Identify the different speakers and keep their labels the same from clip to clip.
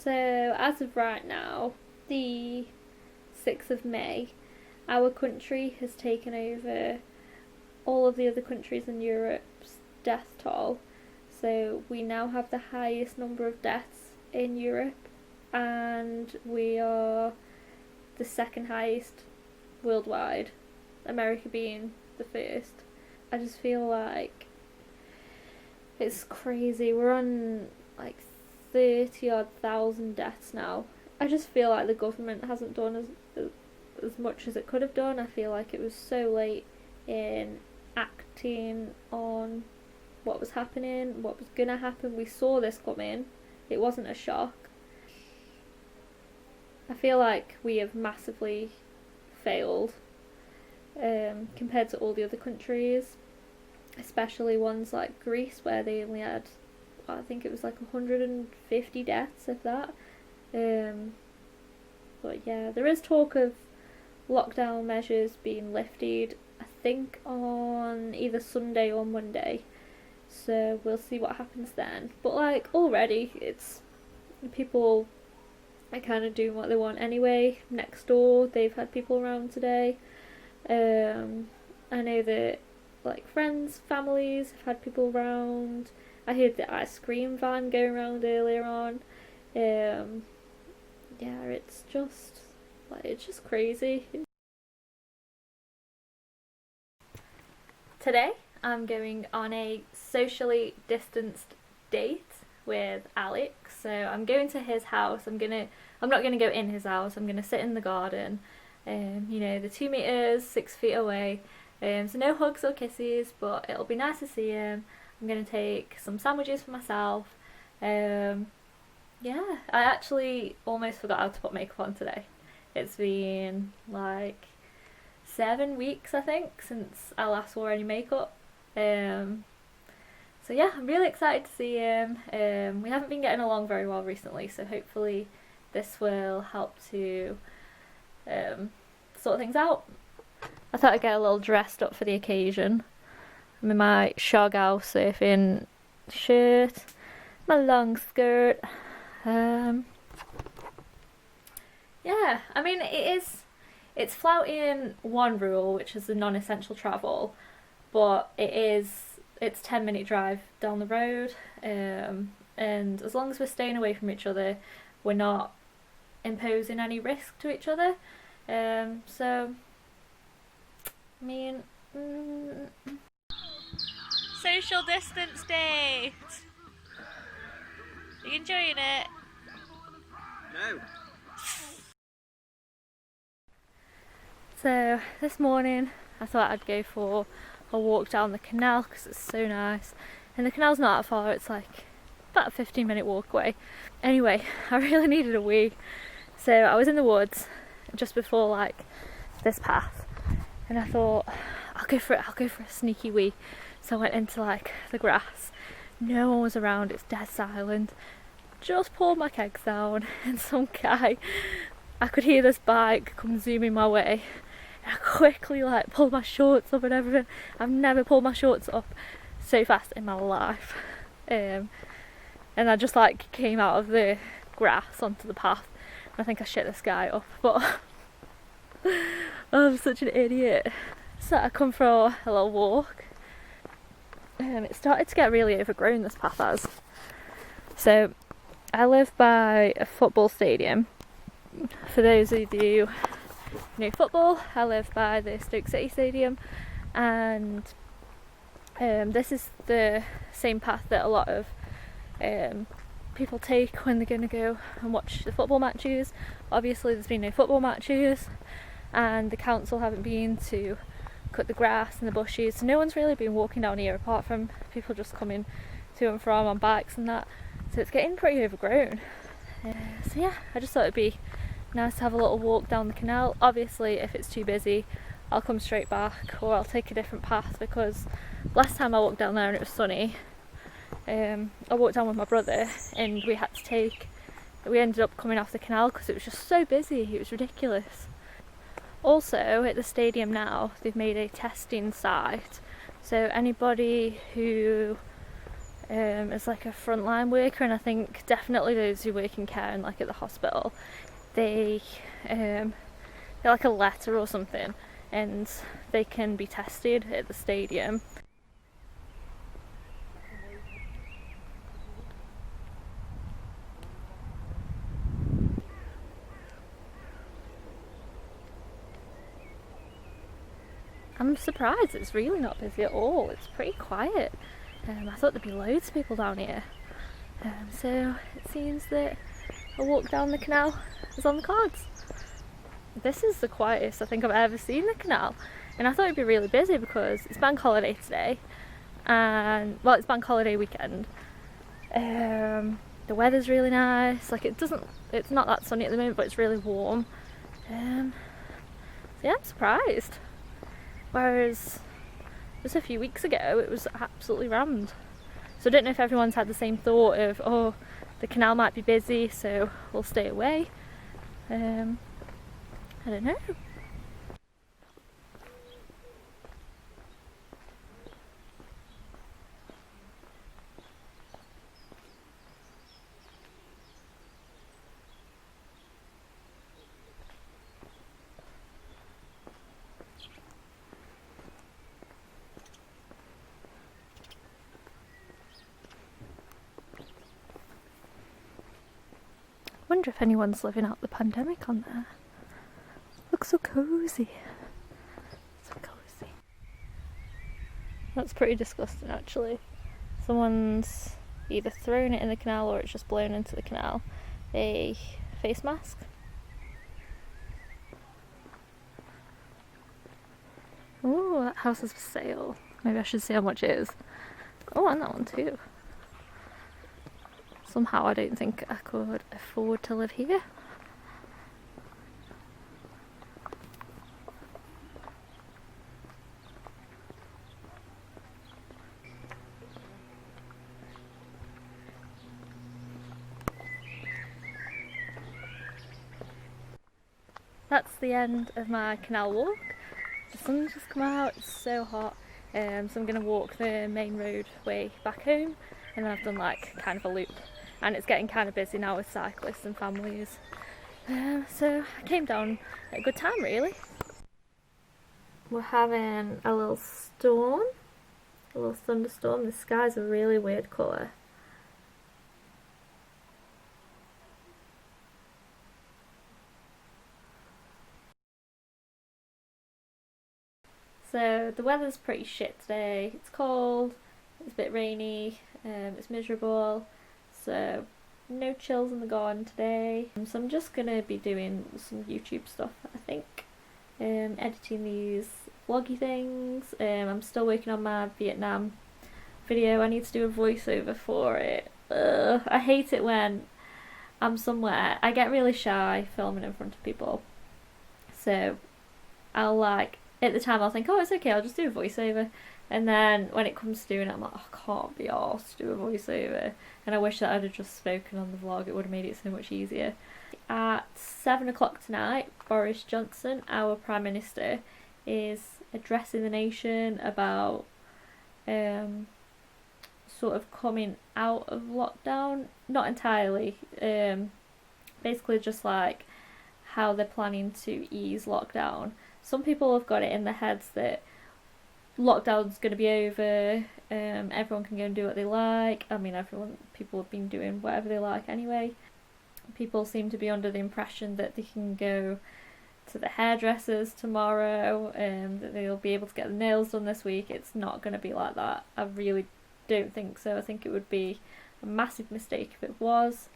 Speaker 1: So as of right now, the 6th of May, our country has taken over all of the other countries in Europe's death toll. So we now have the highest number of deaths in Europe, and we are the second highest worldwide, America being the first. I just feel like it's crazy. We're on like 30 odd thousand deaths now. I just feel like the government hasn't done as much as it could have done. I feel like it was so late in acting on what was happening, what was gonna happen. We saw this coming. It wasn't a shock. I feel like we have massively failed compared to all the other countries, especially ones like Greece, where they only had, I think it was like 150 deaths, if that. But yeah, there is talk of lockdown measures being lifted, I think on either Sunday or Monday, so we'll see what happens then. But like already, it's people are kind of doing what they want anyway. Next door, they've had people around today. I know that like friends, families have had people around. I heard the ice cream van going around earlier on. Yeah, it's just crazy. Today I'm going on a socially distanced date with Alex. So I'm going to his house. I'm not gonna go in his house. I'm gonna sit in the garden. You know, the 2 meters, 6 feet away. So no hugs or kisses, but it'll be nice to see him. I'm gonna take some sandwiches for myself. Yeah, I actually almost forgot how to put makeup on today. It's been like 7 weeks, I think, since I last wore any makeup. So yeah, I'm really excited to see him. We haven't been getting along very well recently, so hopefully this will help to sort things out. I thought I'd get a little dressed up for the occasion. I'm in my Shogao surfing shirt, my long skirt. Yeah, I mean it's flouting one rule, which is the non-essential travel, but it's 10-minute drive down the road, and as long as we're staying away from each other, we're not imposing any risk to each other. So I mean, social distance date. Are you enjoying it?
Speaker 2: No.
Speaker 1: So this morning I thought I'd go for a walk down the canal because it's so nice, and the canal's not that far. It's like about a 15-minute walk away. Anyway, I really needed a wee, so I was in the woods just before like this path, and I thought I'll go for a sneaky wee. So I went into like the grass. No one was around. It's dead silent. Just pulled my kegs down, and some guy, I could hear this bike come zooming my way. And I quickly like pulled my shorts up and everything. I've never pulled my shorts up so fast in my life. And I just like came out of the grass onto the path. I think I shit this guy up, but I'm such an idiot. So I come for a little walk. It started to get really overgrown, this path has. So I live by a football stadium. For those of you who know football, I live by the Stoke City Stadium, and this is the same path that a lot of people take when they're going to go and watch the football matches. Obviously there's been no football matches, and the council haven't been to cut the grass and the bushes, so no one's really been walking down here apart from people just coming to and from on bikes and that, so it's getting pretty overgrown. So yeah, I just thought it'd be nice to have a little walk down the canal. Obviously if it's too busy I'll come straight back, or I'll take a different path, because last time I walked down there and it was sunny, I walked down with my brother and we ended up coming off the canal because it was just so busy. It was ridiculous. Also at the stadium now they've made a testing site, so anybody who as like a frontline worker, and I think definitely those who work in care and like at the hospital, they get like a letter or something, and they can be tested at the stadium. I'm surprised it's really not busy at all. It's pretty quiet. I thought there'd be loads of people down here. So it seems that a walk down the canal is on the cards. This is the quietest I think I've ever seen the canal, and I thought it'd be really busy because it's bank holiday today, and well, it's bank holiday weekend. The weather's really nice. Like it's not that sunny at the moment, but it's really warm. So yeah, I'm surprised. Whereas just a few weeks ago it was absolutely rammed. So I don't know if everyone's had the same thought of, oh, the canal might be busy, so we'll stay away. I don't know. I wonder if anyone's living out the pandemic on there. Looks so cozy. So cozy. That's pretty disgusting actually. Someone's either thrown it in the canal or it's just blown into the canal. A face mask. Oh, that house is for sale. Maybe I should see how much it is. Oh, and that one too. Somehow I don't think I could afford to live here. That's the end of my canal walk. The sun's just come out, it's so hot. So I'm going to walk the main roadway back home, and then I've done like kind of a loop. And it's getting kind of busy now with cyclists and families. So I came down at a good time really. We're having a little storm, a little thunderstorm. The sky's a really weird colour. So the weather's pretty shit today. It's cold, it's a bit rainy, it's miserable. So no chills in the garden today. So I'm just gonna be doing some YouTube stuff, I think. Editing these vloggy things. I'm still working on my Vietnam video. I need to do a voiceover for it. I hate it when I'm somewhere. I get really shy filming in front of people. So I'll like, at the time I'll think, oh, it's okay, I'll just do a voiceover. And then when it comes to doing it, I'm like, oh, I can't be arsed to do a voiceover. And I wish that I'd have just spoken on the vlog, it would have made it so much easier. At 7 o'clock tonight, Boris Johnson, our Prime Minister, is addressing the nation about sort of coming out of lockdown. Not entirely, basically just like how they're planning to ease lockdown. Some people have got it in their heads that lockdown's going to be over, everyone can go and do what they like. I mean, people have been doing whatever they like anyway. People seem to be under the impression that they can go to the hairdressers tomorrow, that they'll be able to get the nails done this week. It's not going to be like that. I really don't think so. I think it would be a massive mistake if it was.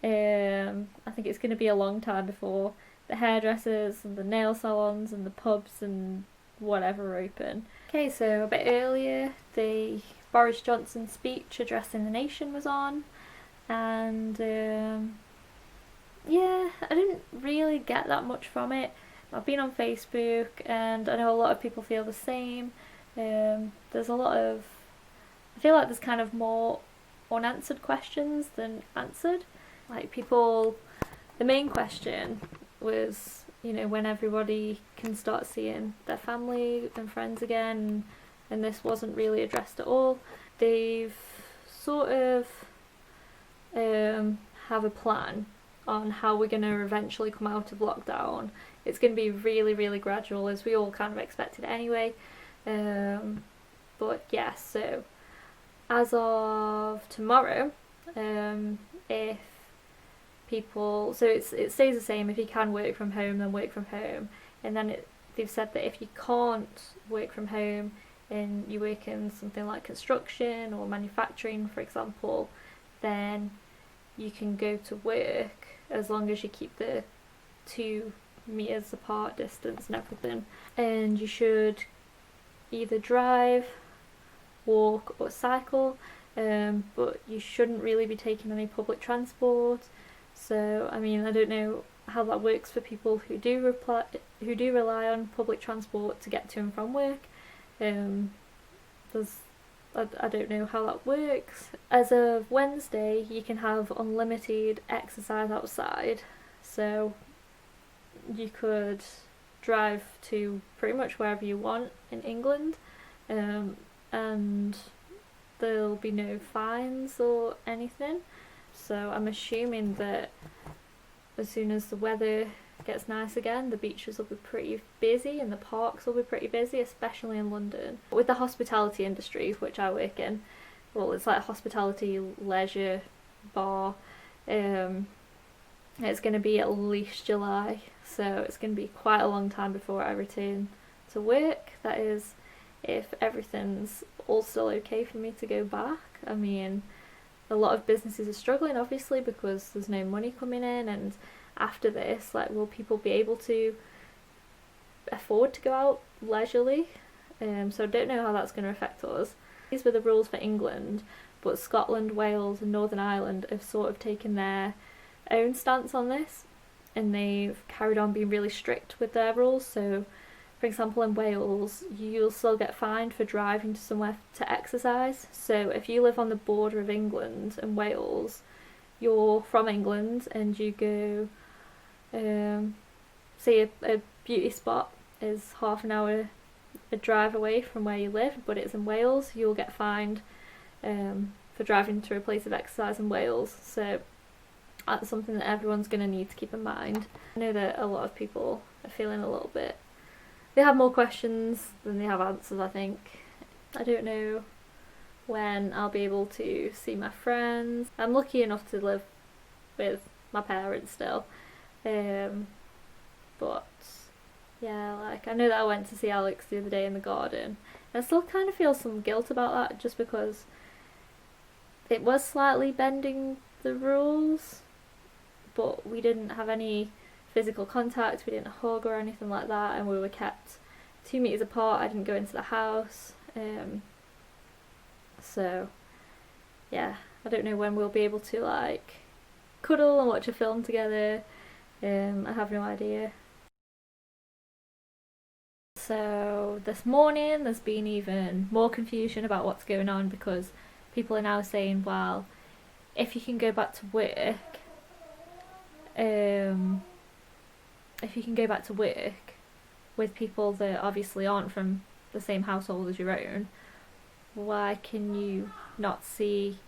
Speaker 1: I think it's going to be a long time before the hairdressers and the nail salons and the pubs and whatever are open. Okay, so a bit earlier the Boris Johnson speech addressing the nation was on, and yeah, I didn't really get that much from it. I've been on Facebook and I know a lot of people feel the same. There's a lot of, I feel like there's kind of more unanswered questions than answered. Like people, the main question was, you know, when everybody can start seeing their family and friends again, and this wasn't really addressed at all. They've sort of have a plan on how we're going to eventually come out of lockdown. It's going to be really, really gradual, as we all kind of expected anyway. But yeah, so as of tomorrow, if people, so it stays the same. If you can work from home, then work from home. And then they've said that if you can't work from home and you work in something like construction or manufacturing, for example, then you can go to work as long as you keep the 2 meters apart distance and everything. And you should either drive, walk or cycle, but you shouldn't really be taking any public transport. So I mean, I don't know how that works for people who do rely on public transport to get to and from work. I don't know how that works. As of Wednesday, you can have unlimited exercise outside, so you could drive to pretty much wherever you want in England, and there'll be no fines or anything. So I'm assuming that as soon as the weather gets nice again, the beaches will be pretty busy and the parks will be pretty busy, especially in London. With the hospitality industry, which I work in, well, it's like a hospitality leisure bar, it's going to be at least July, so it's going to be quite a long time before I return to work. That is, if everything's all still okay for me to go back. I mean, a lot of businesses are struggling, obviously, because there's no money coming in, and after this, like, will people be able to afford to go out leisurely? So I don't know how that's going to affect us. These were the rules for England, but Scotland, Wales and Northern Ireland have sort of taken their own stance on this, and they've carried on being really strict with their rules. So for example, in Wales, you'll still get fined for driving to somewhere to exercise. So if you live on the border of England and Wales, you're from England and you go, say a beauty spot is half an hour a drive away from where you live, but it's in Wales, you'll get fined for driving to a place of exercise in Wales. So that's something that everyone's going to need to keep in mind. I know that a lot of people are feeling a little bit, they have more questions than they have answers, I think. I don't know when I'll be able to see my friends. I'm lucky enough to live with my parents still, but yeah, like, I know that I went to see Alex the other day in the garden, and I still kind of feel some guilt about that, just because it was slightly bending the rules, but we didn't have any physical contact, we didn't hug or anything like that, and we were kept 2 meters apart. I didn't go into the house, so yeah, I don't know when we'll be able to like cuddle and watch a film together. I have no idea. So this morning there's been even more confusion about what's going on, because people are now saying, well, if you can go back to work, with people that obviously aren't from the same household as your own, why can you not see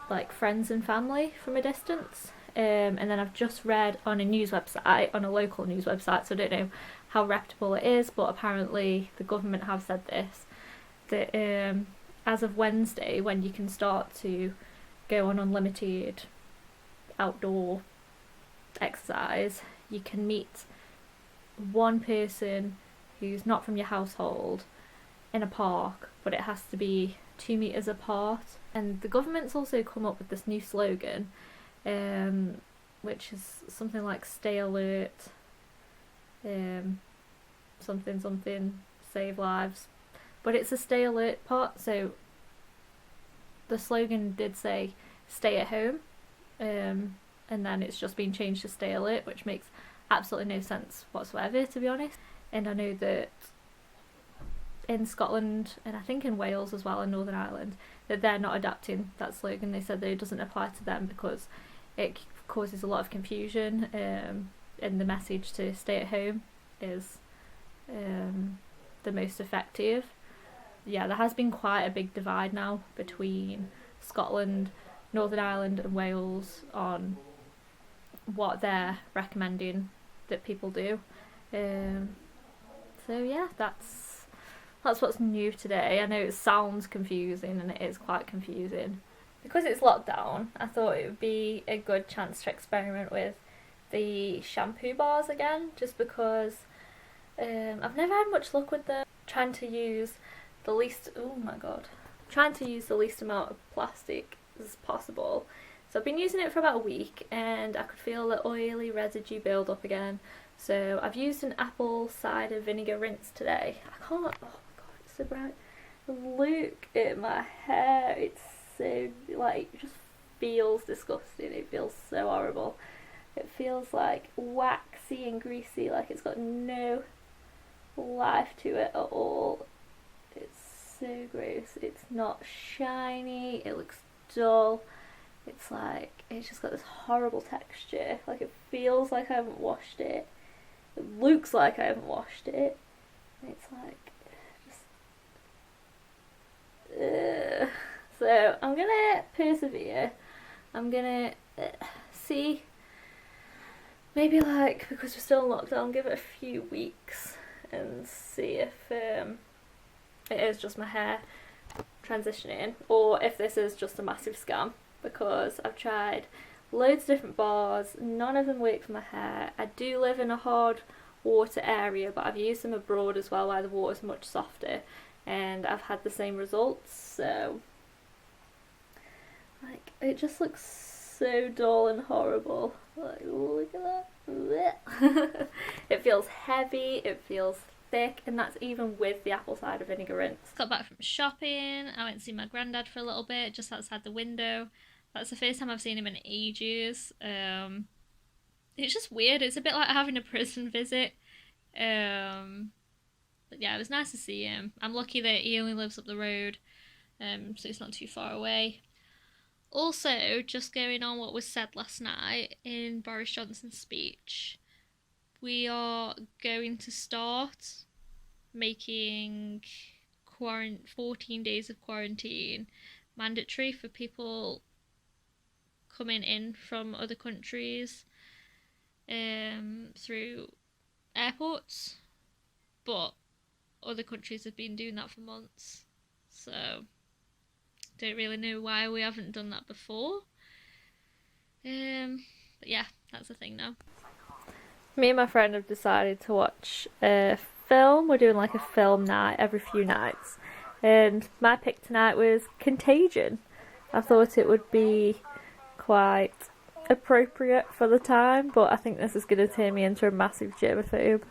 Speaker 1: like friends and family from a distance? And then I've just read on a news website, on a local news website, so I don't know how reputable it is, but apparently the government have said this, that as of Wednesday, when you can start to go on unlimited outdoor exercise, you can meet one person who's not from your household in a park, but it has to be 2 meters apart. And the government's also come up with this new slogan, which is something like "Stay alert," something save lives, but it's a stay alert part. So the slogan did say "Stay at home," and then it's just been changed to "Stay alert," which makes absolutely no sense whatsoever, to be honest. And I know that in Scotland, and I think in Wales as well, and Northern Ireland, that they're not adapting that slogan. They said that it doesn't apply to them because it causes a lot of confusion, and the message to stay at home is the most effective. Yeah, there has been quite a big divide now between Scotland, Northern Ireland and Wales on what they're recommending that people do. So yeah, that's what's new today. I know it sounds confusing, and it is quite confusing. Because it's lockdown, I thought it would be a good chance to experiment with the shampoo bars again, just because I've never had much luck with them. Trying to use the least amount of plastic as possible. So I've been using it for about a week, and I could feel the oily residue build up again. So I've used an apple cider vinegar rinse today. Oh my god, it's so bright. Look at my hair, it's so, like, it just feels disgusting. It feels so horrible. It feels like waxy and greasy, like it's got no life to it at all. It's so gross. It's not shiny, it looks dull. It's like, it's just got this horrible texture. Like, it feels like I haven't washed it. It looks like I haven't washed it. And it's like, just... So, I'm gonna persevere. I'm gonna see, maybe, like, because we're still in lockdown, give it a few weeks and see if it is just my hair transitioning, or if this is just a massive scam, because I've tried loads of different bars, none of them work for my hair. I do live in a hard water area, but I've used them abroad as well, where the water's much softer, and I've had the same results. So, like, it just looks so dull and horrible. Like, look at that. It feels heavy, it feels thick, and that's even with the apple cider vinegar rinse. Got back from shopping. I went to see my granddad for a little bit, just outside the window. That's the first time I've seen him in ages. It's just weird. It's a bit like having a prison visit. But yeah, it was nice to see him. I'm lucky that he only lives up the road, so it's not too far away. Also, just going on what was said last night in Boris Johnson's speech, we are going to start making 14 days of quarantine mandatory for people coming in from other countries through airports, but other countries have been doing that for months, so don't really know why we haven't done that before. But yeah, that's the thing now. Me and my friend have decided to watch a film. We're doing like a film night every few nights, and my pick tonight was Contagion. I thought it would be quite appropriate for the time, but I think this is going to turn me into a massive germaphobe.